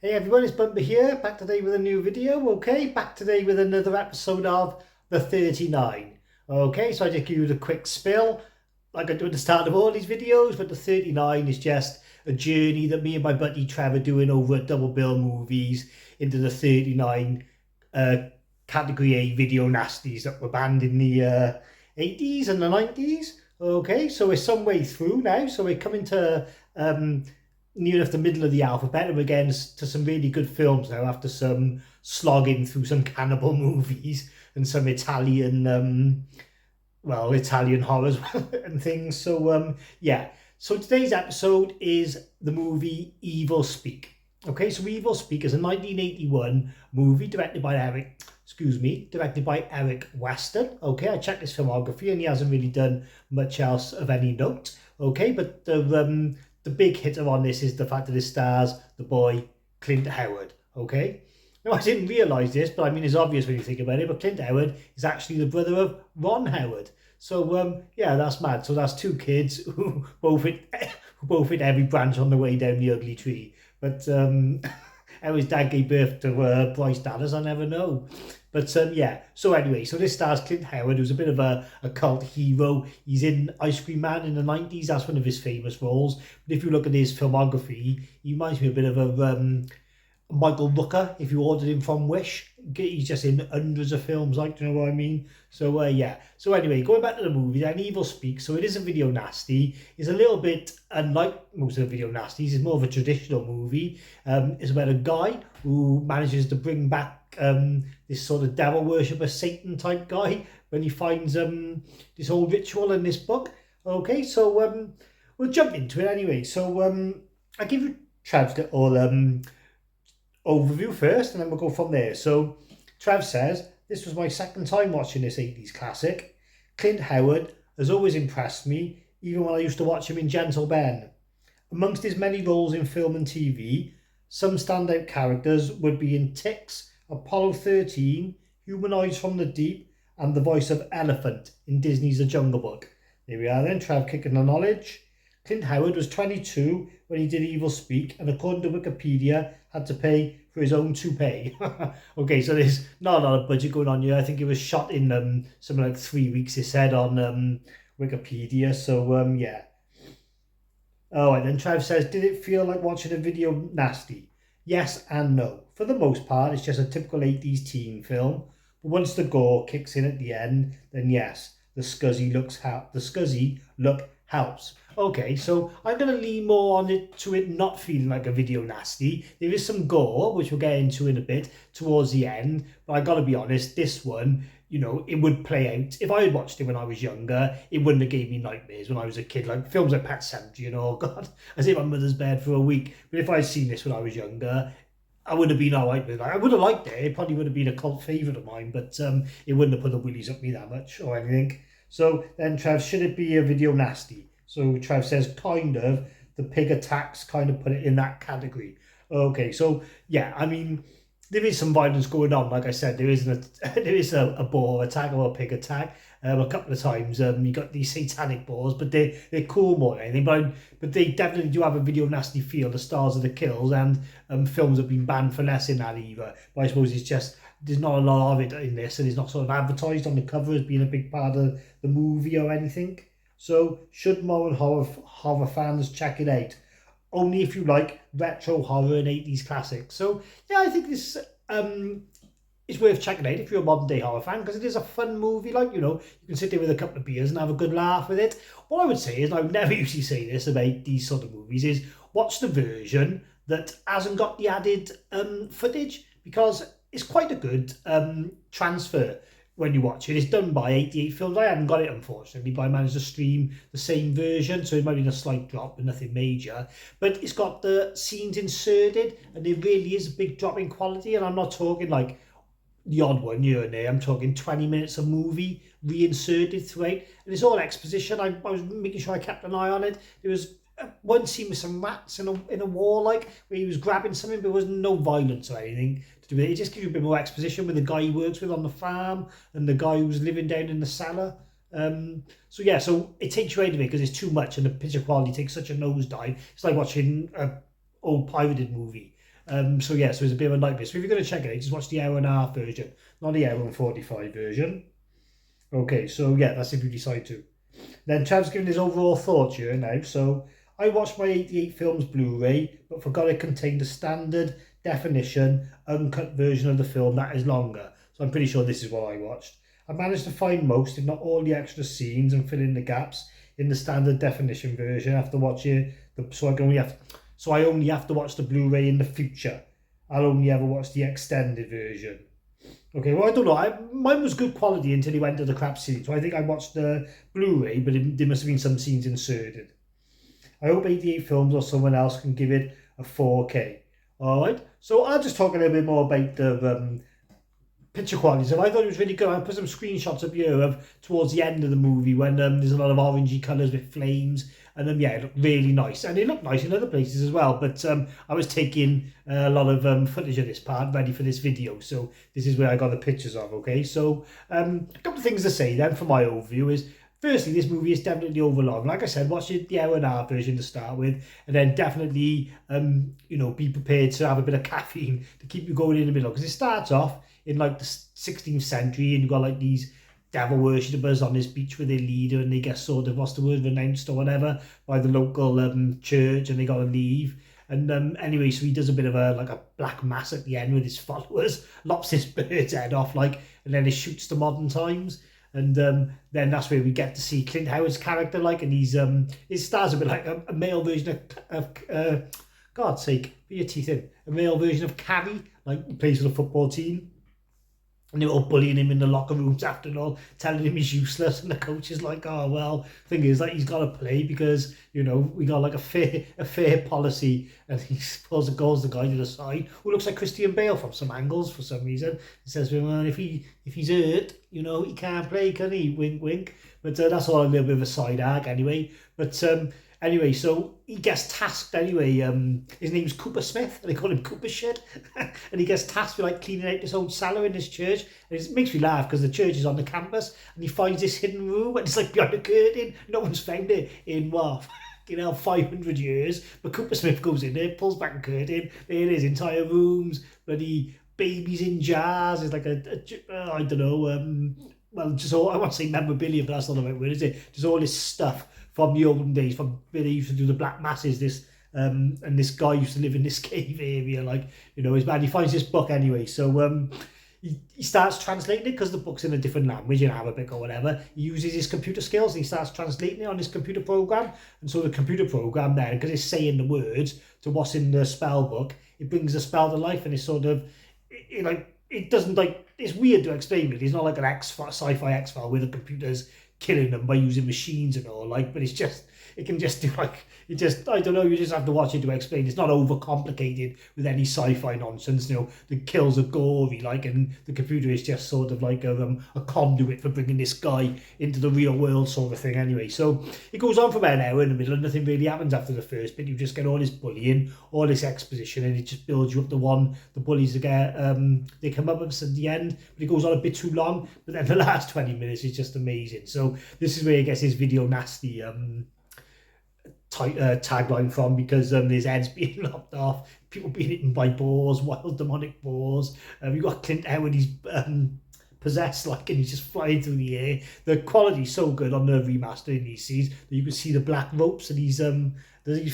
Hey everyone, it's Bumper here, back today with a new video, okay? Back today with another episode of The 39. Okay, so I just give you the quick spill, like I do at the start of all these videos, but The 39 is just a journey that me and my buddy Trevor doing over at Double Bill Movies into the 39 category A video nasties that were banned in the 80s and the 90s. Okay, so we're some way through now, so we're coming to near enough the middle of the alphabet, and we're getting to some really good films now after some slogging through some cannibal movies and some Italian Italian horrors and things. So yeah, so today's episode is the movie Evilspeak. Okay, so Evilspeak is a 1981 movie directed by Eric Weston. Okay, I checked his filmography and he hasn't really done much else of any note. Okay, but the big hitter on this is the fact that it stars the boy Clint Howard. Okay, now I didn't realise this, but I mean it's obvious when you think about it. But Clint Howard is actually the brother of Ron Howard. So yeah, that's mad. So that's two kids who both hit every branch on the way down the ugly tree. But how his dad gave birth to Bryce Dallas, I never know. But yeah, so anyway, so this stars Clint Howard, who's a bit of a cult hero. He's in Ice Cream Man in the 90s. That's one of his famous roles. But if you look at his filmography, he reminds me a bit of a Michael Rooker, if you ordered him from Wish. He's just in hundreds of films, like, do you know what I mean? So yeah, so anyway, going back to the movie, then Evilspeak. So it is a video nasty. It's a little bit unlike most of the video nasties. It's more of a traditional movie. It's about a guy who manages to bring back this sort of devil worshipper Satan type guy when he finds this whole ritual in this book. Okay, so we'll jump into it anyway. So I'll give you Trev's little overview first, and then we'll go from there. So Trev says, this was my second time watching this 80s classic. Clint Howard has always impressed me, even when I used to watch him in Gentle Ben. Amongst his many roles in film and TV, some standout characters would be in Ticks, Apollo 13, Human Eyes from the Deep, and the voice of Elephant in Disney's The Jungle Book. There we are then, Trev kicking the knowledge. Clint Howard was 22 when he did Evilspeak, and according to Wikipedia, had to pay for his own toupee. Okay, so there's not a lot of budget going on here. I think it was shot in something like 3 weeks, it said on Wikipedia. So yeah. Oh, and then Trev says, did it feel like watching a video nasty? Yes and no. For the most part, it's just a typical 80s teen film. But once the gore kicks in at the end, then yes, the scuzzy look helps. Okay, so I'm going to lean more on it not feeling like a video nasty. There is some gore, which we'll get into in a bit towards the end. But I got to be honest, this one, you know, it would play out. If I had watched it when I was younger, it wouldn't have gave me nightmares when I was a kid. Like films like Pet Sematary, you know, oh God, I was in my mother's bed for a week. But if I'd seen this when I was younger, I would have been all right with it. I would have liked it. It probably would have been a cult favourite of mine, but it wouldn't have put the willies up me that much or anything. So then Trev, should it be a video nasty? So Trev says, kind of. The pig attacks kind of put it in that category. Okay, so yeah, I mean, there is some violence going on. Like I said, there is a boar attack or a pig attack. A couple of times you got these satanic boars, but they're cool more than anything. But they definitely do have a video nasty feel. The stars of the kills, and films have been banned for less in that either. But I suppose it's just there's not a lot of it in this, and it's not sort of advertised on the cover as being a big part of the movie or anything. So should modern horror fans check it out? Only if you like retro horror and 80s classics. So yeah, I think this is worth checking out if you're a modern day horror fan, because it is a fun movie. Like, you know, you can sit there with a couple of beers and have a good laugh with it. What I would say is, and I would never usually say this about these sort of movies, is watch the version that hasn't got the added footage, because it's quite a good transfer when you watch it. It's done by 88 Films. I haven't got it, unfortunately, but I managed to stream the same version, so it might be a slight drop, but nothing major. But it's got the scenes inserted, and it really is a big drop in quality. And I'm not talking like the odd one here and there. I'm talking 20 minutes of movie reinserted throughout, and it's all exposition. I was making sure I kept an eye on it. There was one scene with some rats in a wall, like where he was grabbing something, but there was no violence or anything to do with it. It just gives you a bit more exposition with the guy he works with on the farm and the guy who's living down in the cellar. So yeah, so it takes you out of it because it's too much, and the picture quality takes such a nosedive. It's like watching an old pirated movie. So yeah, so it's a bit of a nightmare. So if you're going to check it out, just watch the hour and a half version, not the hour and 45 version. Okay, so yeah, that's if you decide to. Then Trav's giving his overall thoughts here now. So I watched my 88 films Blu-ray, but forgot it contained a standard definition, uncut version of the film that is longer. So I'm pretty sure this is what I watched. I managed to find most, if not all, the extra scenes and fill in the gaps in the standard definition version after watching so I only have to watch the Blu-ray in the future. I'll only ever watch the extended version. Okay, well, I don't know. Mine was good quality until he went to the crap scene. So I think I watched the Blu-ray, but there must have been some scenes inserted. I hope 88 Films or someone else can give it a 4K. All right. So I'll just talk a little bit more about the picture quality. So I thought it was really good. I put some screenshots up here of towards the end of the movie when there's a lot of orangey colours with flames. And yeah, it looked really nice. And it looked nice in other places as well. But I was taking a lot of footage of this part ready for this video. So this is where I got the pictures of, okay? So a couple of things to say then for my overview is, firstly, this movie is definitely overlong. Like I said, watch the hour and a half version to start with. And then definitely, be prepared to have a bit of caffeine to keep you going in the middle. Because it starts off in like the 16th century and you've got like these devil worshippers on this beach with their leader, and they get sort of, what's the word, renounced or whatever by the local church, and they got to leave. And anyway, so he does a bit of a black mass at the end with his followers, lops his bird's head off, and then he shoots to modern times. And then that's where we get to see Clint Howard's character, and he's his star's a bit like a male version of God's sake, put your teeth in, a male version of Carrie, he plays for the football team. And they were all bullying him in the locker rooms after all, telling him he's useless. And the coach is like, oh, well, thing is, he's got to play because, we got a fair policy. And he calls the guy to the side, who looks like Christian Bale from some angles for some reason. He says to him, well, if he's hurt, he can't play, can he? Wink, wink. But that's all a little bit of a side arc anyway. But anyway, so he gets tasked anyway. His name's Cooper Smith, and they call him Cooper Shit. And he gets tasked with cleaning out this old cellar in this church. And it makes me laugh because the church is on the campus, and he finds this hidden room, and it's behind a curtain. No one's found it in 500 years. But Cooper Smith goes in there, pulls back a curtain. There it is, entire rooms, bloody babies in jars. It's I don't know. Well, just all, I want to say memorabilia, but that's not the right word, is it? Just all this stuff from the olden days, from where they used to do the black masses, and this guy used to live in this cave area, his man. He finds this book anyway, so he starts translating it because the book's in a different language, in Arabic or whatever. He uses his computer skills and he starts translating it on his computer program. And so the computer program then, because it's saying the words to what's in the spell book, it brings the spell to life, and it's sort of, it doesn't, it's weird to explain it. It's not like an sci-fi X-File where the computer's killing them by using machines and all, but it's just, it can just do I don't know, you just have to watch it to explain. It's not overcomplicated with any sci-fi nonsense, the kills are gory, and the computer is just sort of a conduit for bringing this guy into the real world sort of thing anyway. So it goes on for about an hour in the middle, and nothing really happens after the first bit. You just get all this bullying, all this exposition, and it just builds you up to the bullies to get, they come up at the end, but it goes on a bit too long, but then the last 20 minutes is just amazing. So this is where he gets his video nasty tagline from, because his head's being lopped off, people being eaten by boars, wild demonic boars. You've got Clint Howard, he's possessed, and he's just flying through the air. The quality's so good on the remaster in these scenes that you can see the black ropes that he's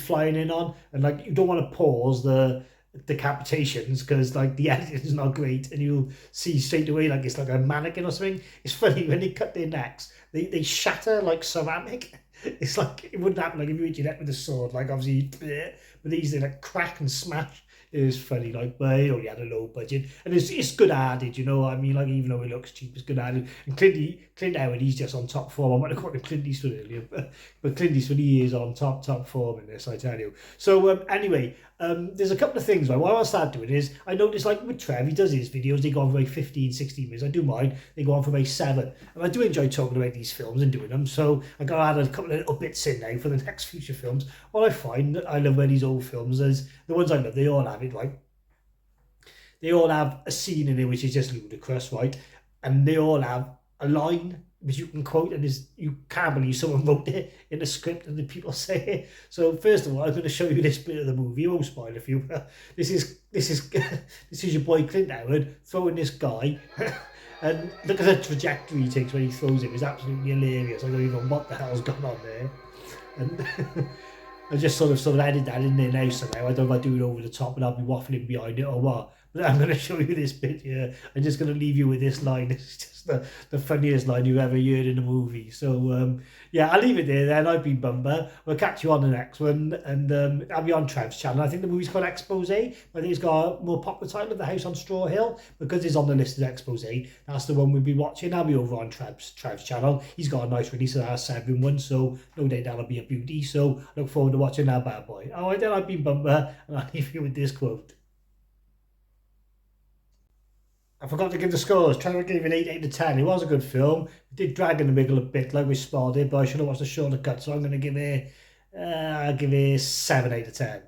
flying in on, and you don't want to pause the decapitations because the editing is not great, and you'll see straight away it's like a mannequin or something. It's funny when they cut their necks, they shatter like ceramic. It's it wouldn't happen if you hit your neck with a sword, obviously, but these they crack and smash. It was funny, but he only had a low budget, and it's good added, even though it looks cheap, it's good added. And Clint Howard, he's just on top form. I might have called him Clint Eastwood earlier, but Clint Eastwood, he is on top form in this, I tell you. So anyway, there's a couple of things. What I'll start doing is, I notice with Trev, he does his videos, they go on for 15, 16 minutes. I do mine, they go on for 7. And I do enjoy talking about these films and doing them, so I got to add a couple of little bits in now for the next future films. What I find that I love about these old films is, the ones I love, they all have it, right? They all have a scene in it which is just ludicrous, right? And they all have a line which you can quote, and you can't believe someone wrote it in the script and the people say it. So first of all, I'm going to show you this bit of the movie. I won't spoil it for you. This is this is your boy Clint Howard throwing this guy, and look at the trajectory he takes when he throws him. It's absolutely hilarious. I don't even know what the hell's going on there, and. I just sort of added that in there now somehow. I don't know if I do it over the top and I'll be waffling behind it or what. But I'm going to show you this bit here. I'm just going to leave you with this line. It's just the funniest line you've ever heard in a movie. So, yeah, I'll leave it there then. I've been Bumper. We'll catch you on the next one. And I'll be on Trev's channel. I think the movie's called Expose. I think it's got a more popular title of The House on Straw Hill because it's on the list as Expose. That's the one we'll be watching. I'll be over on Trev's channel. He's got a nice release of that 7 one, so no doubt that'll be a beauty. So look forward to watching that bad boy. All right, then, I've been Bumper, and I'll leave you with this quote. I forgot to give the scores. Trevor gave an 8 out of 10. It was a good film. It did drag in the middle a bit, like we spotted, but I should have watched the shorter cut, so I'm going to give it, I'll give it 7 out of 10.